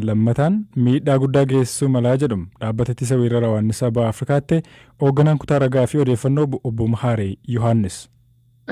lammataan miidhaa guddaa geessisuu malaa jedhum dhaabbata ittisa weerara hawaannisaa baha Afrikaatti hoogganaan kutaa ragaa fi odeeffannoo obbo Mahaaree Yohaannis.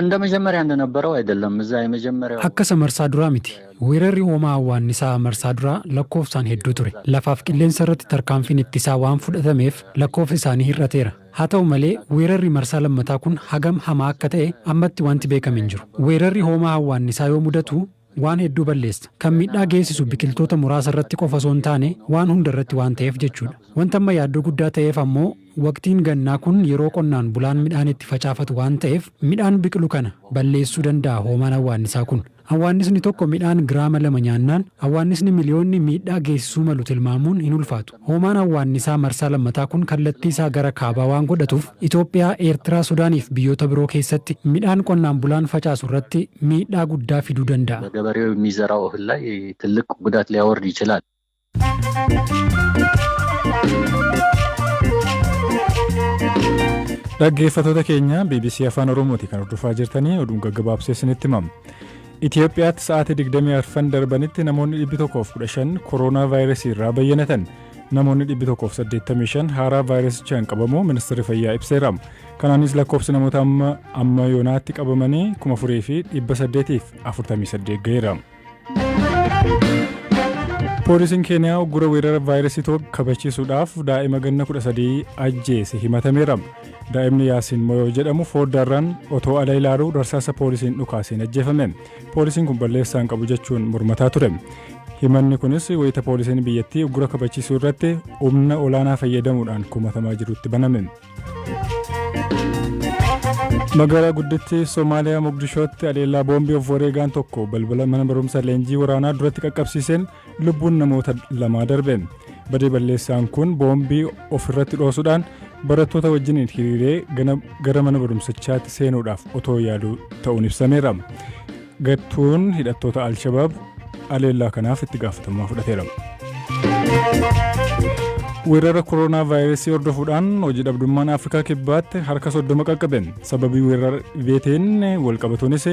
እንደ መጀመሪያ እንደነበረው አይደለም እዛ የመጀመሪያው akka marsaa duraa miti weerarri hoomaa hawaannisaa marsaa duraa lakkoofsaan hedduu ture lafaaf qilleensa irratti tarkaanfiin ittisaa waan fudhatameef lakkoofsi isaanii hir'ateera haa ta'u malee weerarri marsaa lammataa kun hagam hamaa akka ta'e ammatti wanti beekame hin jiru weerarri hoomaa hawaannisaa yoo mudatu waan hedduu balleessa kan miidhaa geessisu biqiltoota muraasa irratti qofa osoo hin taane waan hunda irratti waan ta'eef jechuudha wanta amma yaaddoo guddaa ta'eef ammoo waqtiin gannaa kun yeroo qonnaan bulaan midhaan itti facaafatu waan ta'eef midhaan biqilu kana balleessuu danda'a hoomaan hawaannisaa kun hawaannisni tokko midhaan giraama 2 nyaannaan hawaannisni miliyoonni miidhaa geessisuu malu tilmaamuun hin ulfaatu hoomaan hawaannisaa marsaa lammataa kun kallattii isaa gara kaabaa waan godhatuuf Itoophiyaa Eertiraa Sudaaniif biyyoota biroo keessatti midhaan qonnaan bulaan facaasu irratti miidhaa guddaa fiduu danda'a ገበሬው የሚዘራው እህል ላይ ትልቅ ጉዳት ሊያወርድ ይችላል dhaggeeffattoota keenya BBC Afaan Oromooti kan hordofaa jirtanii oduun gaggabaabsee isinitti himama. Itoophiyaatti sa'aatii 24 darbanitti namoonni 115 kooroonaa vaayirasii irraa bayyanatan namoonni 185 haaraa vaayirasichaan qabamuu ministeerri fayyaa ibseera. Kanaanis lakkoofsi namoota amma yoonaatti qabamanii 4,848 gaheera. Poolisiin Keeniyaa uggura weerara vaayirasii tokko kabachiisuudhaaf daa'ima ganna 13 ajjeese himatameera. Daa'imni Yaasiin Moyoo jedhamu fooddaarraan otoo ala ilaaluu darsaasa poolisiin dhukaaseen ajjeefame. Poolisiin kun balleessaan qabu jechuun mormataa ture. Himanni kunis wayita poolisiin biyyattii uggura kabachiisuu irratti humna olaanaa fayyadamuudhaan kumatamaa jirutti baname. Magaalaa guddittii Somaaliyaa Mogadishootti aleellaa boombii of wareegaan tokko balbala mana barumsaa leenjii waraanaa duratti qaqqabsiiseen lubbuun namoota 2 darbe. Badii balleessaan kun boombii of irratti dhoosuudhaan barattoota wajjin hiriiree gara mana barumsichaatti seenuudhaaf otoo yaaluu ta'uun ibsameera. Gattuun hidhattoota Al-Shabaab aleellaa kanaaf itti gaafatamummaa fudhateera. Weerara kooroonaa vaayirasii hordofuudhaan hojii dhabdummaan Afrikaa kibbaatti harka 30 qaqqabe. Sababii weerara veeteen walqabatuunis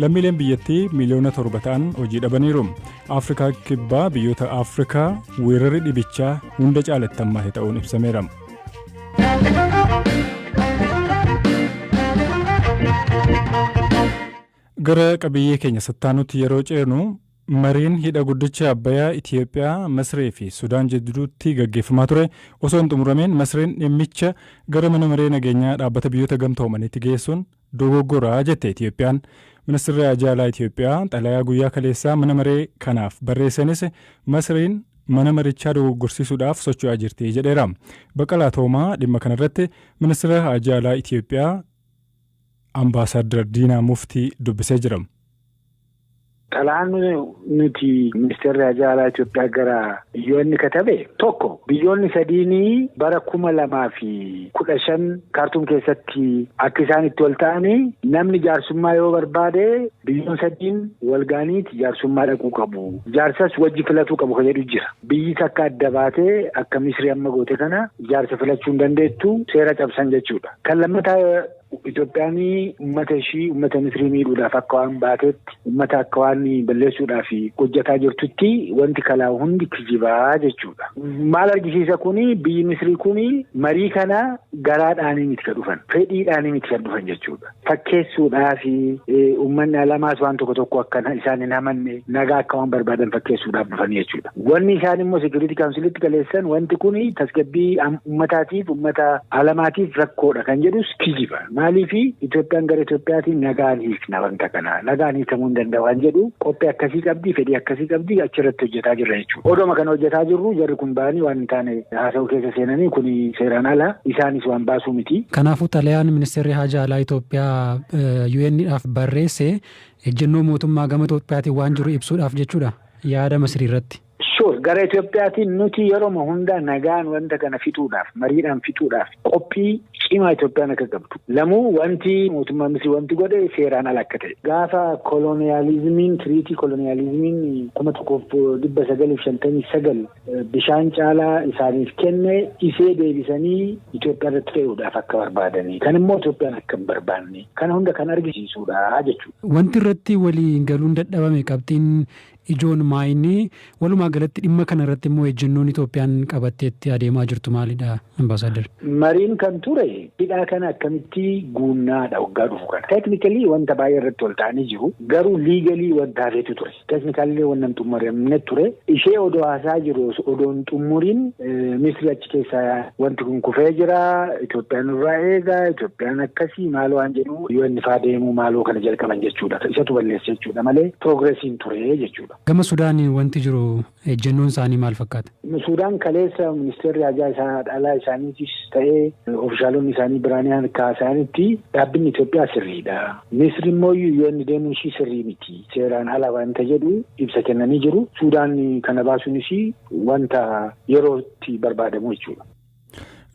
lammiileen biyyattii miliyoona 7 ta'an hojii dhabaniiru. Afrikaa kibbaa biyyoota Afrikaa weerarri dhibichaa hunda caalatti hammaate ta'uun ibsameera. Gara qabiyyee keenya sattaanutti yeroo ceenu mariin hidha guddicha Abbayyaa Itoophiyaa, Masree fi Sudaan jidduutti gaggeeffamaa ture osoo hin xumurameen Masreen dhimmicha gara mana maree nageenyaa dhaabbata biyyoota gamtoomaniitti geessuun dogoggoraa jette Itoophiyaan. Ministeerri Ajaalaa Itoophiyaa xalayaa guyyaa kaleessaa mana maree kanaaf barreessanis Masreen mana marichaa dogoggorsiisuudhaaf socho'aa jirti jedheera. Baqqalaa Toomaa dhimma kanarratti ministeera Ajaalaa Itoophiyaa Ambaasaadar Diinaa Muftii dubbisee jira. Xalaan nuti ministeerri Ajaalaa Itoophiyaa gara biyyoonni katabe tokko biyyoonni sadiinii bara 2015 kaartuum keessatti akka isaan itti wal ta'anii namni jaarsummaa yoo barbaade biyyoon sadiin walgaaniiti jaarsummaa dhaquu qabu. Jaarsas wajji filatuu qabu kan jedhu jira. Biyyi takka adda baatee akka Misrii amma goote kana jaarsa filachuu hin dandeettu seera cabsan jechuudha. Kan lammataa Itoophiyaan uummata ishii uummata Misrii miidhuudhaaf akka waan baatetti uummata akka waan balleessuudhaaf hojjetaa jirtutti wanti kalaa hundi kijibaa jechuudha. Maal argisiisa kuni biyyi Misrii kuni marii kana garaadhaanii miti kan dhufan fedhiidhaanii miti kan dhufan jechuudha. Fakkeessuudhaaf uummanni alamaas waan tokko akka isaan hin amanne nagaa akka waan barbaadan fakkeessuudhaaf dhufan jechuudha. Wanni isaan immoo Security Councilitti galeessan wanti kuni tasgabbii uummataatiif uummata alamaatiif rakkoodha kan jedhus kijiba. Maaliifi Itoophiyaan gara Itoophiyaatiin nagaan hiikna wanta kana nagaan hiikamuu hin danda'u waan jedhu qophii akkasii qabdi fedhii akkasii qabdi achirratti hojjetaa jirra jechuudha. Oduma kana hojjetaa jirru jarri kun ba'anii waan hin taane haasa'u keessa seenanii kun seeraan ala isaanis waan baasuu miti. Kanaafuu xalayaan ministeerri Haajaa Alaa Itoophiyaa UN'dhaaf barreesse ejjennoo mootummaa gama Itoophiyaatiin waan jiru ibsuudhaaf jechuudha yaada Masrii irratti. Gara Itoophiyaatiin nuti yeroo hundaa nagaan wanta kana fixuudhaaf mariidhaan fixuudhaaf qophii cimaa Itoophiyaan akka qabdu. Lamuu wanti mootummaa Misrii wanti godhe seeraan ala akka ta'e. Gaafa koloniyaalizimiin tiriitii koloniyaalizimiin 1959 bishaan caalaa isaaniif kenne isee deebisanii Itoophiyaa irratti fe'uudhaaf akka barbaadanii. Kan immoo Itoophiyaan akka hin barbaanne. Kana hunda kan argisiisuudha jechuudha. Wanti irratti waliin galuun dadhabame qabxiin ijoon maayinni walumaa galatti dhimma kana irratti immoo ejjennoon Itoophiyaan qabatteetti adeemaa jirtu maalidha ambaasaadar? Mariin kan ture hidhaa kana akkamitti guunnaadha waggaa dhufu kana. Teeknikalii wanta baay'ee irratti wal ta'anii jiru garuu liigalii wanta hafeetu ture. Teeknikalii wannan xumuramne ture. Ishee odoo haasaa jiru odoon xumuriin Misri achi keessaa wanti kun kufee jira. Itoophiyaan irraa eegaa Itoophiyaan akkasii maaloo waan jedhu yoo inni faa deemuu maaloo kana jalqaban jechuudha. Isatu balleessa jechuudha malee piroogiresiin ture jechuudha. Gama Sudaaniin wanti jiru ejjennoon isaanii maal fakkaata? Sudaan kaleessa ministeerri ajaa isaa dhalaa isaaniitis ta'ee oofishaalonni isaanii biraanii kaasaanitti dhaabbiin Itoophiyaa sirriidha. Misri immoo yoo inni deemuun ishii sirrii miti. Seeraan ala wanta jedhu ibsa kennanii jiru. Sudaan kana baasuunis wanta yerootti barbaadamu jechuudha.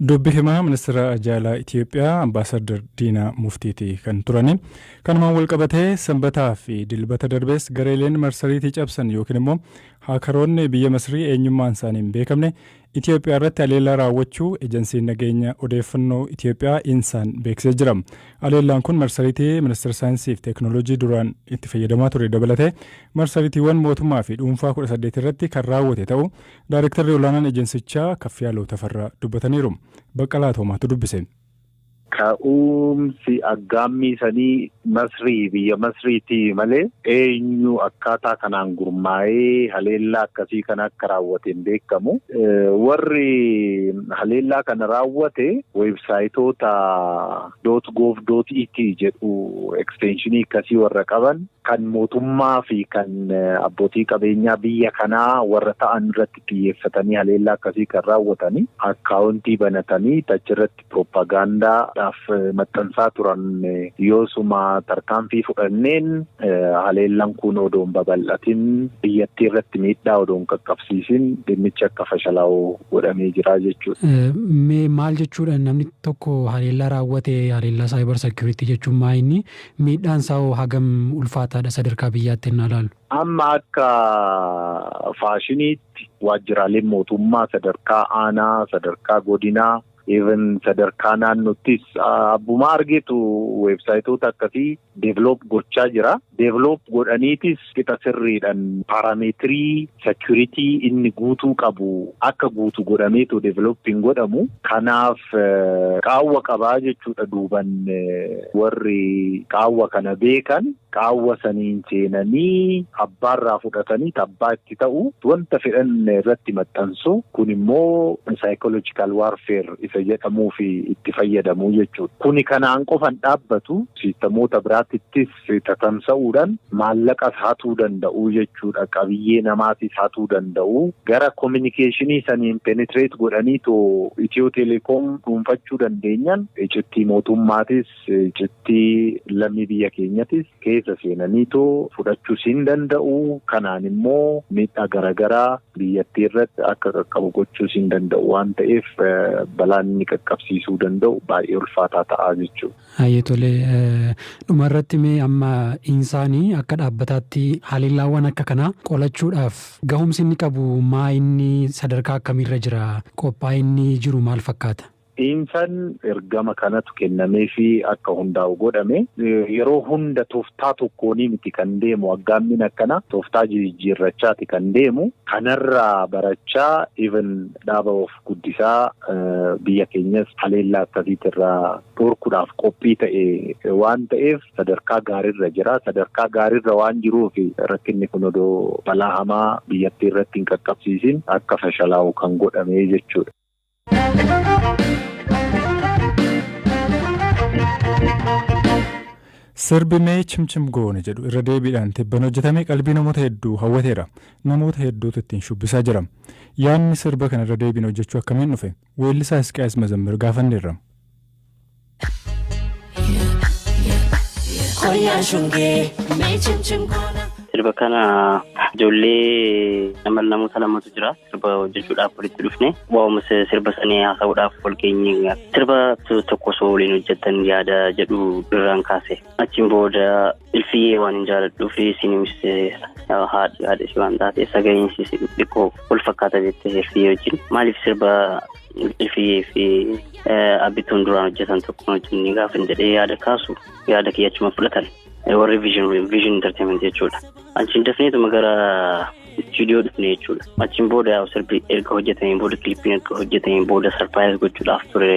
Dubbi himaa ministeera ajaalaa Itoophiyaa ambaasaadar Diinaa Muftiiti kan turani. Kanumaan wal qabatee sanbataa fi dilbata darbees gareeleen marsariitii cabsan yookiin immoo haakaroonni biyya Masrii eenyummaan isaanii hin beekamne Itoophiyaa irratti haleellaa raawwachuu ejensiin nageenya odeeffannoo Itoophiyaa insaan beeksisee jira. Haleellaan kun marsariitii ministeera saayinsii fi teekinooloojii duraan itti fayyadamaa ture dabalatee marsariitiiwwan mootummaa fi dhuunfaa 18 irratti kan raawwate ta'uu daayirektarri olaanaan ejensichaa Kaffiyaaloo Tafarraa dubbataniiru. Baqqalaa Toomaatu dubbise. Ka'umsi aggaammii sanii Masrii biyya Masriitii malee eenyu akkaataa kanaan gurmaa'ee haleellaa akkasii kana akka raawwate hin beekamu. Warri haleellaa kana raawwate weebsaayitoota .gov.it jedhu ekstenshinii akkasii warra qaban kan mootummaa fi kan abbootii qabeenyaa biyya kanaa warra ta'an irratti xiyyeeffatanii haleellaa akkasii kan raawwatanii akkaawuntii banatanii achirratti piroopagaandaa maxxansaa turan yoosuma tarkaanfii fudhanneen haleellaan kun odoon babal'atin biyyattii irratti miidhaa odoon qaqqabsiisin dhimmichi akka fashalaa'u godhamee jira jechuudha. Maal jechuudha namni tokko haleellaa raawwate haleellaa saayibar seekuriitii jechuun maayinni miidhaan isaa hagam ulfaataadha sadarkaa biyyaatti hin ilaalu? Amma akka faashiniitti waajjiraaleen mootummaa sadarkaa aanaa sadarkaa godinaa even sadarkaa naannottis abbuma argeetu weebsaayitoota akkasii deeveloop gochaa jira. Deeveloop godhaniitis qixa sirriidhaan paarameetirii sekuriitii inni guutuu qabu akka guutu godhameetu deevelooppiin godhamu. Kanaaf qaawwa qabaa jechuudha duuban warri qaawwa kana beekan qaawwa saniin seenanii abbaarraa fudhatanii tabbaa itti ta'u wanta fedhan irratti maxxansu kun immoo psychological warfare isa jedhamuu fi itti fayyadamuu jechuudha. Kuni kanaan qofan dhaabbatu siistamoota biraatittis tatamsa'uudhaan maallaqas hatuu danda'u jechuudha. Qabiyyee namaatis hatuu danda'u. Gara kominikeeshinii saniin penetrate godhanii too Itiyoo Teleekoom dhuunfachuu dandeenyan icittii mootummaatis icittii lammii biyya keenyatis keessa seenanii too fudhachuus hin danda'u. Kanaan immoo miidhaa garaagaraa biyyattii irratti akka qaqqabu gochuus hin danda'u waan ta'eef balaan inni qaqqabsiisuu danda'u baay'ee ulfaataa ta'aa jechuudha. Hayyee tolee dhumarratti mee amma insaanii akka dhaabbataatti haleellaawwan akka kanaa qolachuudhaaf gahumsi inni qabu maa inni sadarkaa akkamiirra jira? Qophaa'inni inni jiru maal fakkaata? Insaan ergama kanatu kennamee fi akka hundaa'u godhame yeroo hunda tooftaa tokkoonii miti kan deemu aggaammin akkana tooftaa jijjiirrachaati kan deemu kanarraa barachaa even dhaaba of guddisaa biyya keenyas haleellaa akkasiitirraa dhorkuudhaaf qophii ta'e waan ta'eef sadarkaa gaarirra jira. Sadarkaa gaarirra waan jiruuf rakkinni kun odoo balaa hamaa biyyattii irratti hin qaqqabsiisin akka fashalaa'u kan godhame jechuudha. Sirbi mee chimchim goone jedhu irra deebiidhaan tibban hojjetame qalbii namoota hedduu hawwateera. Namoota hedduutu ittiin shubbisaa jira. Yaadni sirba kana irra deebiin hojjechuu akkamiin dhufe? Weellisaa Hisqiyaas Mazammir gaafanneerra. Sirba kana ijoollee namoota lamatu jira. Sirba hojjechuudhaaf walitti dhufne waa'uma sirba sanii haasa'uudhaaf wal geenye sirba tokko osoo waliin hojjetan yaada jedhu irraan kaase. Achiin booda ilfiyyee waan hin jaaladhuu fi isinis haadha ishee waan taate sagaleen xiqqoo wal fakkaata jettee ilfiyyee wajjin maaliif sirba ilfiyyee fi abbituun duraan hojjetan tokko hojjennee gaafa jedhee yaada kaasu yaada kiyyachuma fudhatan warri vision entertainment jechuudha. Achiin dafneetuma gara istuudiyoo dhufne jechuudha. Achiin booda yaa'u sirbi erga hojjetameen booda kilipiin erga hojjetameen booda sarpiraayiz gochuudhaaf ture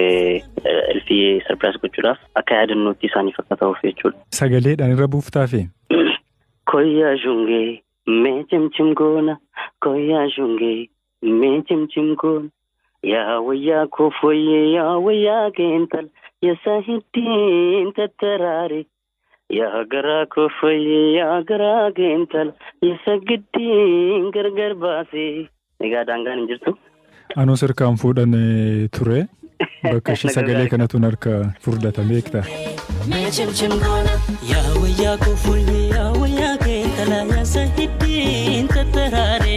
elfii sarpiraayiz gochuudhaaf akka yaadannootti isaaniif akka ta'uuf jechuudha. Sagaleedhaan irra buuftaafi? Koyyaa shungee mee cimcim goona koyyaa shungee mee cimcim goona yaa wayyaa koo fooyyee yaa wayyaa keental yasa hittiin tattaraare yaa garaa koo fooyyee yaa garaa keental yasa giddiin gargar baasee. Egaa daangaan hin jirtu? Anuu sirkaan fuudhan ture. Bakka ishee sagalee kanatu harka furdata beektaa? Mee cimcim goona yaa wayyaa koo fooyyee yaa wayyaa keental yasa hittiin tattaraare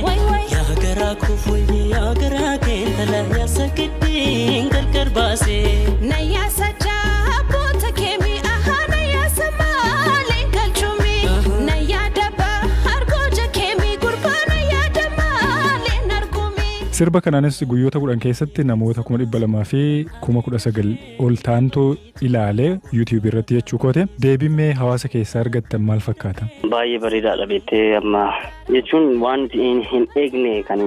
yaa garaa koo fooyyee yaa garaa keental yasa giddiin gargar baasee. Nayasa jabboota keemii ahaa nayasa maaleen galchumii nayaadaba argooja keemii gurbaa nayaada maaleen argumii. Sirba kanaanis guyyoota 10 keessatti namoota 200,000 fi 19,000 ol taantu ilaalee YouTube irratti jechuu koote. Deebimee hawaasa keessaa argattan maal fakkaata? Baay'ee bareedaadha beektee amma jechuun waan hin eegne kan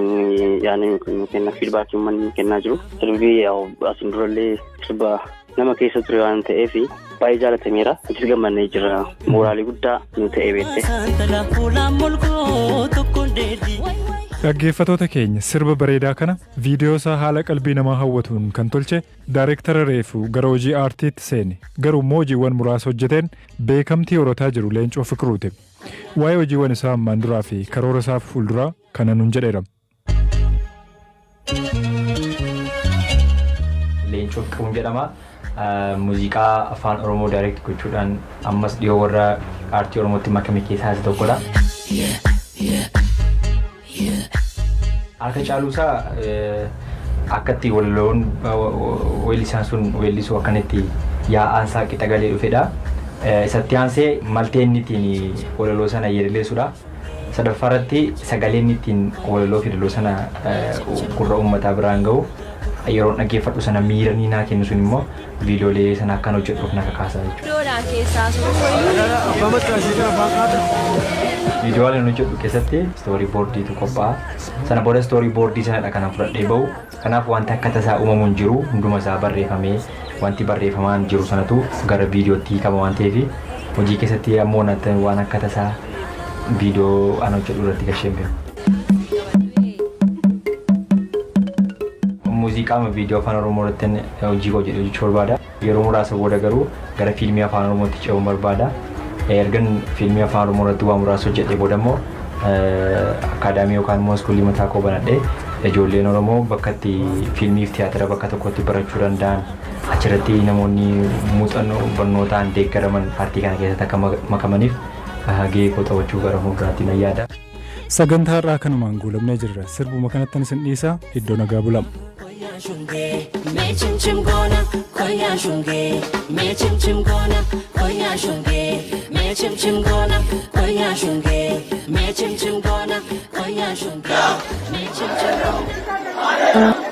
yaani kenna feedback man kennaa jiru. Sirbi asin durallee sirba nama keessa ture waan ta'eef baay'ee jaalatameera. Itti gammannee jira. Mooraalii guddaa nu ta'ee beektee. Dhaggeeffatoota keenya sirba bareedaa kana viidiyoo isaa haala qalbii namaa hawwatuun kan tolche daayireektara reefu gara hojii aartiitti seene garuu hojiiwwan muraasa hojjeteen beekamtii horataa jiru Leencoo Fikiruuti. Waa'ee hojiiwwan isaa ammaan duraa fi karoora isaa fuulduraa kana nuun jedheera. Leencoo Fikiruun jedhama. Muuziqaa afaan Oromoo daayireekt gochuudhaan ammas dhiyoo warra aartii Oromootti makame keessaa isa tokkodha. Akka caaluusaa akkatti walloon weellisaan sun weellisuu akkanatti yaa'aansaa qixa galee dhufedha. Isatti aansee maltee inni ittiin walaloo sana yeedaleessudha. Sadaffaarratti sagalee inni ittiin walaloo fi walaloo sana gurra uummataa biraan ga'u yeroo dhaggeeffadhu sana miiranii naa kennu sun immoo viidiyoolee sana akkan hojjedhuuf na kakaasaa jechuudha. Viidiyoolee nuti hojjedhu keessatti story boardiitu qophaa'a. Sana booda story boardii sanadha kanan fudhadhee bahu. Kanaaf wanta akka tasaa uumamu hin jiru hunduma isaa barreeffamee wanti barreeffamaan jiru sanatu gara viidiyootti hiikama waan ta'eef hojii keessatti ammoo waan akka tasaa viidiyoo ana hojjedhu irratti gasheen beeku. Muuziqaa viidiyoo afaan Oromoo irratti hojii hojjedhu jechuu barbaada. Yeroo muraasa booda garuu gara fiilmii afaan Oromootti ce'uu barbaada. Ergan fiilmii afaan Oromoo irratti waan muraasa hojjedhee booda immoo akaadaamii yookaan immoo iskuulii mataa koo banadhee ijoolleen Oromoo bakka itti fiilmii fi tiyaatira bakka tokkotti barachuu danda'an achirratti namoonni muuxannoo barnootaan deeggaraman aartii kana keessatti akka makamaniif gahee koo taphachuu gara fuulduraatti nan yaada. Sagantaa irraa kanumaan guulamnee jirra. Sirbuma kanattan isin dhiisaa iddoo nagaa bulama. Mee cimcim goona koyyaa shungee mee cimcim goona koyyaa shungee mee cimcim goona koyyaa shungee mee cimcim goona koyyaa shungee mee cimcim goona.